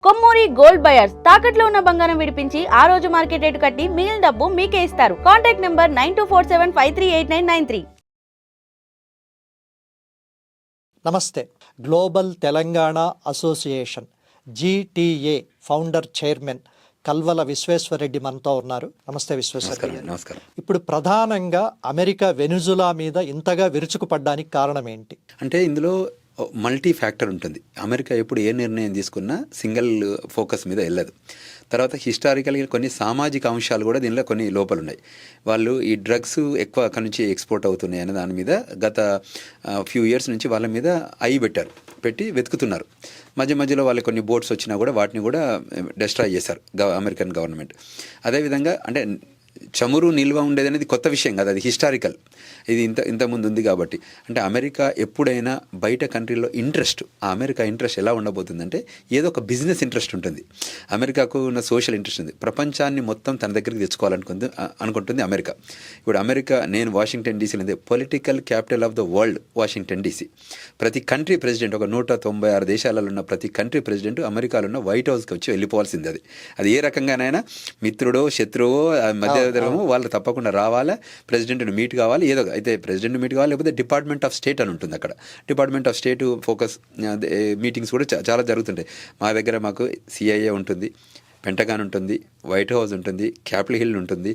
Kommuri gold buyers తాకట్లో ఉన్న బంగారం విడిపించి ఆ రోజు మార్కెట్ రేటు కట్టి మిగిలిన డబ్బు మీకే ఇస్తారు. Contact number 9247538993. నమస్తే. Global Telangana association GTA founder chairman Kalvala Vishweshwar Reddy మనతో ఉన్నారు. నమస్తే విశ్వేశ్వరరెడ్డి. నమస్కారం. ఇప్పుడు ప్రధానంగా అమెరికా వెనుజులా మీద ఇంతగా విరుచుకుపడ్డానికి కారణం ఏంటి? అంటే ఇందులో మల్టీ ఫ్యాక్టర్ ఉంటుంది. అమెరికా ఎప్పుడు ఏ నిర్ణయం తీసుకున్నా సింగిల్ ఫోకస్ మీద వెళ్ళదు. తర్వాత హిస్టారికల్గా కొన్ని సామాజిక అంశాలు కూడా దీనిలో కొన్ని లోపాలు ఉన్నాయి. వాళ్ళు ఈ డ్రగ్స్ ఎక్కువ అక్కడి నుంచి ఎక్స్పోర్ట్ అవుతున్నాయి అనే దాని మీద గత ఫ్యూ ఇయర్స్ నుంచి వాళ్ళ మీద పెట్టి వెతుకుతున్నారు. మధ్యలో వాళ్ళకి కొన్ని బోట్స్ వచ్చినా కూడా వాటిని కూడా డెస్ట్రాయ్ చేశారు అమెరికన్ గవర్నమెంట్. అదేవిధంగా అంటే చమురు నిల్వ ఉండేది అనేది కొత్త విషయం కాదు, అది హిస్టారికల్. ఇది ఇంతకుముందు ఉంది కాబట్టి అంటే అమెరికా ఎప్పుడైనా బయట కంట్రీలో ఆ అమెరికా ఇంట్రెస్ట్ ఎలా ఉండబోతుందంటే ఏదో ఒక బిజినెస్ ఇంట్రెస్ట్ ఉంటుంది. అమెరికాకు ఉన్న సోషల్ ఇంట్రెస్ట్ ఉంది. ప్రపంచాన్ని మొత్తం తన దగ్గరికి అనుకుంటుంది అమెరికా. ఇప్పుడు నేను వాషింగ్టన్ డీసీలో ఉంది, political capital of the world Washington DC. ప్రతి కంట్రీ ప్రెసిడెంట్, ఒక 196 దేశాలలో ఉన్న ప్రతి కంట్రీ ప్రెసిడెంట్ అమెరికాలో ఉన్న వైట్ హౌస్కి వచ్చి వెళ్ళిపోవాల్సింది. అది ఏ రకంగానైనా మిత్రుడో శత్రువో మధ్యవర్గమో వాళ్ళు తప్పకుండా రావాలా, ప్రెసిడెంట్ని మీట్ కావాలి. ఏదో అయితే ప్రెసిడెంట్ మీట్ కావాలి, లేకపోతే డిపార్ట్మెంట్ ఆఫ్ స్టేట్ అని ఉంటుంది. అక్కడ department of state focus meetings కూడా చాలా జరుగుతుంటాయి. మాకు CIA ఉంటుంది, పెంటగాన్ ఉంటుంది, వైట్ హౌస్ ఉంటుంది, క్యాపిటల్ హిల్ ఉంటుంది.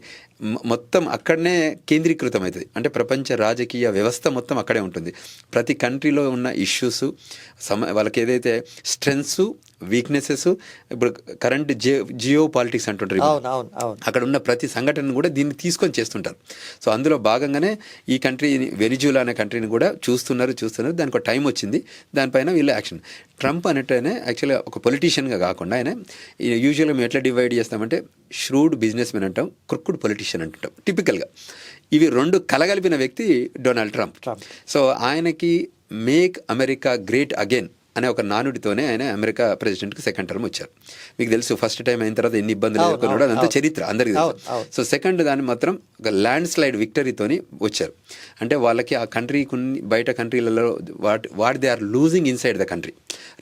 మొత్తం అక్కడనే కేంద్రీకృతం అవుతుంది. అంటే ప్రపంచ రాజకీయ వ్యవస్థ మొత్తం అక్కడే ఉంటుంది. ప్రతి కంట్రీలో ఉన్న ఇష్యూస్, వాళ్ళకి ఏదైతే స్ట్రెంగ్స్, వీక్నెసెస్, ఇప్పుడు కరెంట్ జియో పాలిటిక్స్ అంటుంటారు, అక్కడ ఉన్న ప్రతి సంఘటనను కూడా దీన్ని తీసుకొని చేస్తుంటారు. సో అందులో భాగంగానే ఈ కంట్రీని, వెనిజులా అనే కంట్రీని కూడా చూస్తున్నారు. దానికి ఒక టైం వచ్చింది, దానిపైన వీళ్ళు యాక్షన్. ట్రంప్ అనేటనే యాక్చువల్గా ఒక పొలిటీషియన్గా కాకుండా ఆయన యూజువల్గా మేము ఎట్లా డివైడ్ చేస్తామంటే ష్రూడ్ బిజినెస్ మెన్ అంటాం, క్రుక్కుడ్ పొలిటీషియన్ అంటుంటాం టిపికల్గా. ఇవి రెండు కలగలిపిన వ్యక్తి డొనాల్డ్ ట్రంప్. సో ఆయనకి మేక్ అమెరికా గ్రేట్ అగైన్ అనే ఒక నానుడితోనే ఆయన అమెరికా ప్రెసిడెంట్కి సెకండ్ టర్మ్ వచ్చారు. మీకు తెలుసు, ఫస్ట్ టైం అయిన తర్వాత ఎన్ని ఇబ్బందులు ఎదుర్కొన్నాడో అదంతా చరిత్ర అందరికీ తెలుసు. సో సెకండ్ దాన్ని మాత్రం ఒక ల్యాండ్ స్లైడ్ విక్టరీతోని వచ్చారు. అంటే వాళ్ళకి ఆ కంట్రీకి బయట కంట్రీలలో they are losing inside the country.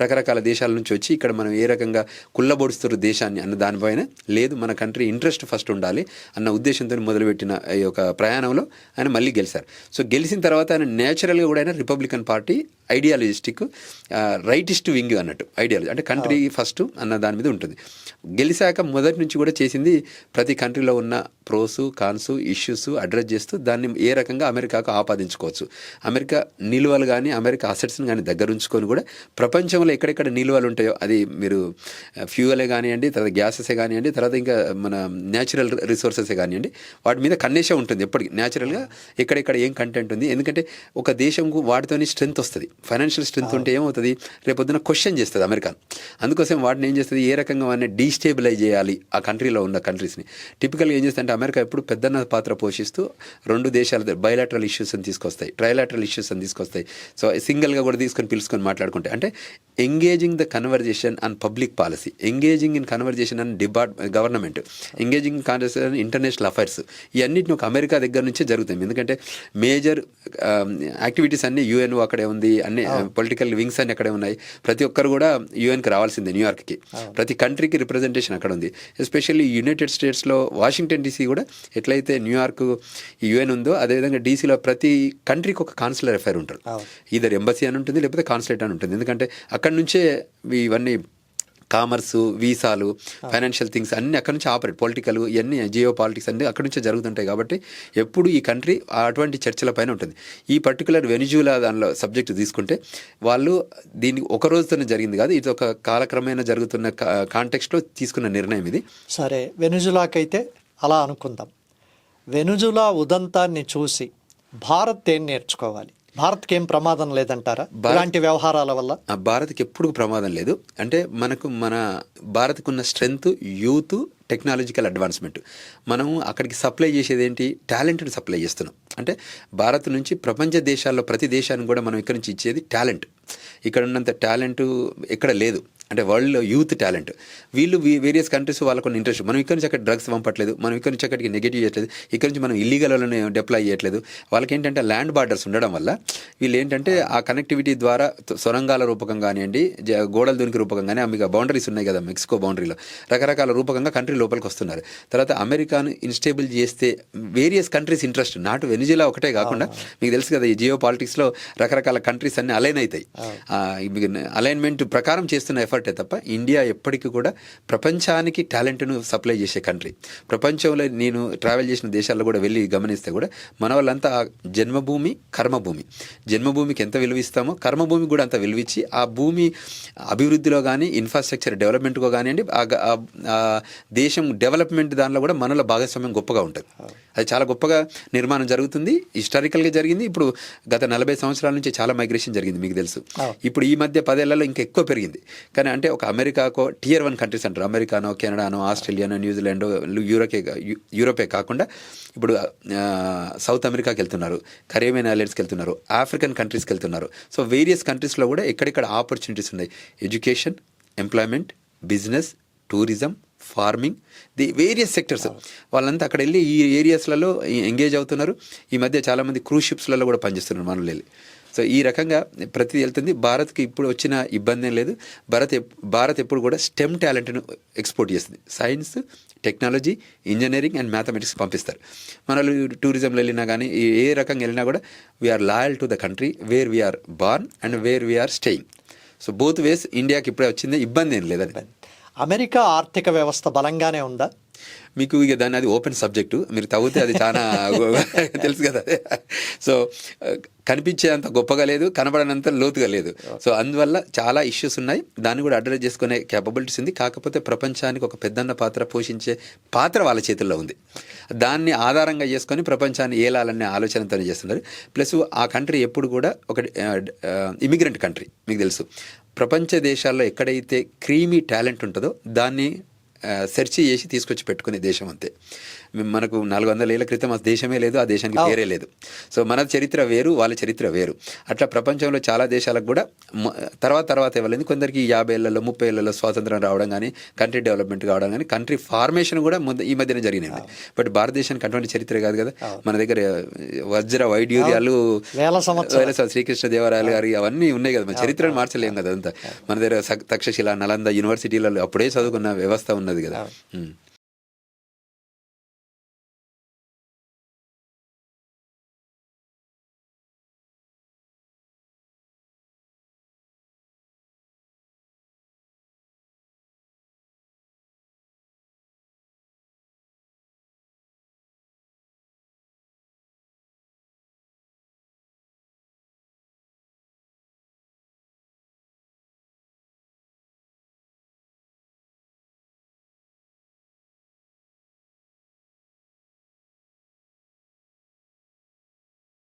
రకరకాల దేశాల నుంచి వచ్చి ఇక్కడ మనం ఏ రకంగా కుళ్ళబొడుస్తున్నారు దేశాన్ని అన్న దానిపైన లేదు, మన కంట్రీ ఇంట్రెస్ట్ ఫస్ట్ ఉండాలి అన్న ఉద్దేశంతో మొదలుపెట్టిన ఈ యొక్క ప్రయాణంలో ఆయన మళ్ళీ గెలిచారు. సో గెలిచిన తర్వాత ఆయన నేచురల్గా కూడా ఆయన రిపబ్లికన్ పార్టీ ఐడియాలజిస్టిక్ రైటిస్ట్ వింగ్ అన్నట్టు ఐడియాలజీ, అంటే కంట్రీ ఫస్ట్ అన్న దాని మీద ఉంటుంది. గెలిచాక మొదటి నుంచి కూడా చేసింది ప్రతి కంట్రీలో ఉన్న ప్రోస్ కాన్స్ ఇష్యూస్ అడ్రస్ చేస్తూ దాన్ని ఏ రకంగా అమెరికాకు ఆపాదించుకోవచ్చు, అమెరికా నిల్వలు కానీ అమెరికా అసెట్స్ని కానీ దగ్గర ఉంచుకొని కూడా ప్రపంచంలో ఎక్కడెక్కడ నిల్వలు ఉంటాయో, అది మీరు ఫ్యూయలే కానివ్వండి, తర్వాత గ్యాసెసే కానివ్వండి, తర్వాత ఇంకా మన న్యాచురల్ రిసోర్సెసే కానివ్వండి, వాటి మీద కన్నేషం ఉంటుంది ఎప్పటికీ. న్యాచురల్గా ఎక్కడెక్కడ ఏం కంటెంట్ ఉంది, ఎందుకంటే ఒక దేశంకు వాటితోని స్ట్రెంత్ వస్తుంది. ఫైనాన్షియల్ స్ట్రెంత్ ఉంటే ఏమవుతుంది, రేపొద్దున క్వశ్చన్ చేస్తుంది అమెరికా. అందుకోసం వాటిని ఏం చేస్తుంది, ఏ రకంగా వాటిని డీస్టేబిలైజ్ చేయాలి ఆ కంట్రీలో ఉన్న కంట్రీస్ని. టిపికల్గా ఏం చేస్తుంది అంటే అమెరికా ఎప్పుడు పెద్దన్న పాత్ర పోషిస్తూ రెండు దేశాల బైలాటరల్ ఇష్యూస్ అని తీసుకొస్తాయి, ట్రైలాటరల్ ఇష్యూస్ అని తీసుకొస్తాయి. సో సింగిల్గా కూడా పిలుచుకొని మాట్లాడుకుంటాయి. అంటే engaging the conversation and public policy, engaging in conversation and government, engaging in conversation international affairs, ఇవన్నిటిని ఒక అమెరికా దగ్గర నుంచే జరుగుతాయి. ఎందుకంటే మేజర్ యాక్టివిటీస్ అన్నీ UN అక్కడే ఉంది, అన్ని పొలిటికల్ వింగ్స్ అన్ని అక్కడే ఉన్నాయి. ప్రతి ఒక్కరు కూడా UNకి రావాల్సిందే, న్యూయార్క్కి. ప్రతి కంట్రీకి రిప్రజెంటేషన్ అక్కడ ఉంది. ఎస్పెషల్లీ యునైటెడ్ స్టేట్స్లో వాషింగ్టన్ DC కూడా ఎట్లయితే న్యూయార్క్ UN ఉందో అదేవిధంగా DCలో ప్రతి కంట్రీకి ఒక కాన్సులర్ అఫైర్ ఉంటారు. ఈధర్ ఎంబసీ అని ఉంటుంది, లేకపోతే కాన్సులేట్ అని ఉంటుంది. ఎందుకంటే అక్కడి నుంచే ఇవన్నీ కామర్సు, వీసాలు, ఫైనాన్షియల్ థింగ్స్ అన్నీ అక్కడ నుంచి ఆపరేట్, పొలిటికల్ ఇవన్నీ జియో పాలిటిక్స్ అన్నీ అక్కడి నుంచే జరుగుతుంటాయి. కాబట్టి ఎప్పుడు ఈ కంట్రీ అటువంటి చర్చల పైన ఉంటుంది. ఈ పర్టికులర్ వెనిజులా దానిలో సబ్జెక్ట్ తీసుకుంటే వాళ్ళు దీనికి ఒక రోజుతోనే జరిగింది కాదు, ఇది ఒక కాలక్రమేణా జరుగుతున్న కాంటెక్స్ట్లో తీసుకున్న నిర్ణయం ఇది. సరే, వెనిజులాకైతే అలా అనుకుందాం. వెనిజులా ఉదంతాన్ని చూసి భారత్ ఏం నేర్చుకోవాలి? భారత్కి ఏం ప్రమాదం లేదంటారా ఇలాంటి వ్యవహారాల వల్ల? భారత్కి ఎప్పుడు ప్రమాదం లేదు. అంటే మన భారత్కు ఉన్న స్ట్రెంగ్త్, యూత్, టెక్నాలజికల్ అడ్వాన్స్మెంట్. మనం అక్కడికి సప్లై చేసేది ఏంటి, టాలెంట్ని సప్లై చేస్తున్నాం. అంటే భారత్ నుంచి ప్రపంచ దేశాల్లో ప్రతి దేశానికి కూడా మనం ఇక్కడ నుంచి ఇచ్చేది టాలెంట్. ఇక్కడ ఉన్నంత టాలెంట్ ఎక్కడ లేదు. అంటే వరల్డ్లో యూత్ టాలెంట్. వీళ్ళు వేరియస్ కంట్రీస్ వాళ్ళకు ఇంట్రెస్ట్. మనం ఇక్కడ నుంచి అక్కడ డ్రగ్స్ పంపట్లేదు, మనం ఇక్కడ నుంచి అక్కడికి నెగటివ్ చేయట్లేదు, ఇక్కడ నుంచి మనం ఇల్లీగల్ వాళ్ళని డిప్లాయ్ చేయట్లేదు. వాళ్ళకి ఏంటంటే ల్యాండ్ బార్డర్స్ ఉండడం వల్ల వీళ్ళు ఏంటంటే ఆ కనెక్టివిటీ ద్వారా సొరంగాల రూపకం కానివ్వండి, గోడల దునికి రూపకం కానీ, మీకు బౌండరీస్ ఉన్నాయి కదా మెక్సికో బౌండరీలో, రకరకాల రూపకంగా కంట్రీ లోపలికి వస్తున్నారు. తర్వాత అమెరికాను ఇన్స్టేబుల్ చేస్తే వేరియస్ కంట్రీస్ ఇంట్రెస్ట్, నాటు వెనిజులా ఒకటే కాకుండా మీకు తెలుసు కదా ఈ జియో పాలిటిక్స్లో రకరకాల కంట్రీస్ అన్ని అలైన్ అవుతాయి. అలైన్మెంట్ ప్రకారం చేస్తున్న ఎఫర్టే తప్ప ఇండియా ఎప్పటికీ కూడా ప్రపంచానికి టాలెంట్ను సప్లై చేసే కంట్రీ. ప్రపంచంలో నేను ట్రావెల్ చేసిన దేశాల్లో కూడా వెళ్ళి గమనిస్తే కూడా మన వాళ్ళంతా జన్మభూమి కర్మభూమి, జన్మభూమికి ఎంత విలువ ఇస్తామో కర్మభూమికి కూడా అంత విలువిచ్చి ఆ భూమి అభివృద్ధిలో కానీ ఇన్ఫ్రాస్ట్రక్చర్ డెవలప్మెంట్గా కానివ్వండి, ఆ దేశం డెవలప్మెంట్ దానిలో కూడా మనలో భాగస్వామ్యం గొప్పగా ఉంటుంది. అది చాలా గొప్పగా నిర్మాణం జరుగుతుంది, హిస్టారికల్గా జరిగింది. ఇప్పుడు గత 40 సంవత్సరాల నుంచి చాలా మైగ్రేషన్ జరిగింది మీకు తెలుసు. ఇప్పుడు ఈ మధ్య 10 ఏళ్లలో ఇంకా ఎక్కువ పెరిగింది. కానీ అంటే ఒక అమెరికాకో Tier 1 కంట్రీస్ అంటారు, అమెరికానో కెనడానో ఆస్ట్రేలియానో న్యూజిలాండో యూరోపే కాకుండా ఇప్పుడు సౌత్ అమెరికాకి వెళ్తున్నారు, కరేబియన్ ఐలాండ్స్కి వెళ్తున్నారు, ఆఫ్రికన్ కంట్రీస్కి వెళ్తున్నారు. సో వేరియస్ కంట్రీస్లో కూడా ఎక్కడెక్కడ ఆపర్చునిటీస్ ఉన్నాయి. Education, employment, business, tourism, farming, the various sectors వాళ్ళంతా అక్కడ వెళ్ళి ఈ ఏరియాస్లలో ఎంగేజ్ అవుతున్నారు. ఈ మధ్య చాలామంది క్రూజ్ షిప్స్లలో కూడా పనిచేస్తున్నారు మనలో వెళ్ళి. సో ఈ రకంగా ప్రతిదీ వెళ్తుంది. భారత్కి ఇప్పుడు వచ్చిన ఇబ్బంది ఏం లేదు. భారత్ ఎప్పుడు కూడా స్టెమ్ టాలెంట్ను ఎక్స్పోర్ట్ చేస్తుంది. Science, technology, engineering and mathematics పంపిస్తారు. మనలో టూరిజంలో వెళ్ళినా కానీ ఏ రకంగా వెళ్ళినా కూడా we are loyal to the country where we are born and where we are staying. So both ways ఇండియాకి ఇప్పుడే వచ్చింది, ఇబ్బంది ఏం లేదండి. అమెరికా ఆర్థిక వ్యవస్థ బలంగానే ఉందా? మీకు ఇక దాన్ని అది ఓపెన్ సబ్జెక్టు, మీరు తవ్వితే అది చాలా తెలుసు కదా. సో కనిపించేంత గొప్పగా లేదు, కనబడనంత లోతుగా లేదు. సో అందువల్ల చాలా ఇష్యూస్ ఉన్నాయి, దాన్ని కూడా అడ్రస్ చేసుకునే క్యాపబిలిటీస్ ఉంది. కాకపోతే ప్రపంచానికి ఒక పెద్దన్న పాత్ర పోషించే పాత్ర వాళ్ళ చేతుల్లో ఉంది. దాన్ని ఆధారంగా చేసుకొని ప్రపంచాన్ని ఏలాలనే ఆలోచనతో చేస్తున్నారు. ప్లస్ ఆ కంట్రీ ఎప్పుడు కూడా ఒక ఇమిగ్రెంట్ కంట్రీ. మీకు తెలుసు ప్రపంచ దేశాల్లో ఎక్కడైతే క్రీమీ టాలెంట్ ఉంటుందో దాన్ని సెర్చ్ చేసి తీసుకొచ్చి పెట్టుకునే దేశం అంతే. మనకు 400 ఏళ్ల క్రితం ఆ దేశమే లేదు, ఆ దేశానికి పేరే లేదు. సో మన చరిత్ర వేరు, వాళ్ళ చరిత్ర వేరు. అట్లా ప్రపంచంలో చాలా దేశాలకు కూడా తర్వాత ఇవ్వలేదు. కొందరికి 50 ఏళ్లలో 30 ఏళ్లలో స్వాతంత్రం రావడం కానీ, కంట్రీ డెవలప్మెంట్ కావడం కానీ, కంట్రీ ఫార్మేషన్ కూడా ఈ మధ్యనే జరిగినాయి. బట్ భారతదేశానికి అటువంటి చరిత్ర కాదు కదా. మన దగ్గర వజ్ర వైడ్యూర్యాలు, శ్రీకృష్ణ దేవరాయలు గారి అవన్నీ ఉన్నాయి కదా. మన చరిత్రను మార్చలేము కదా అంతా. మన దగ్గర తక్షశిల, నలంద యూనివర్సిటీలలో అప్పుడే చదువుకున్న వ్యవస్థ ఉన్నది కదా.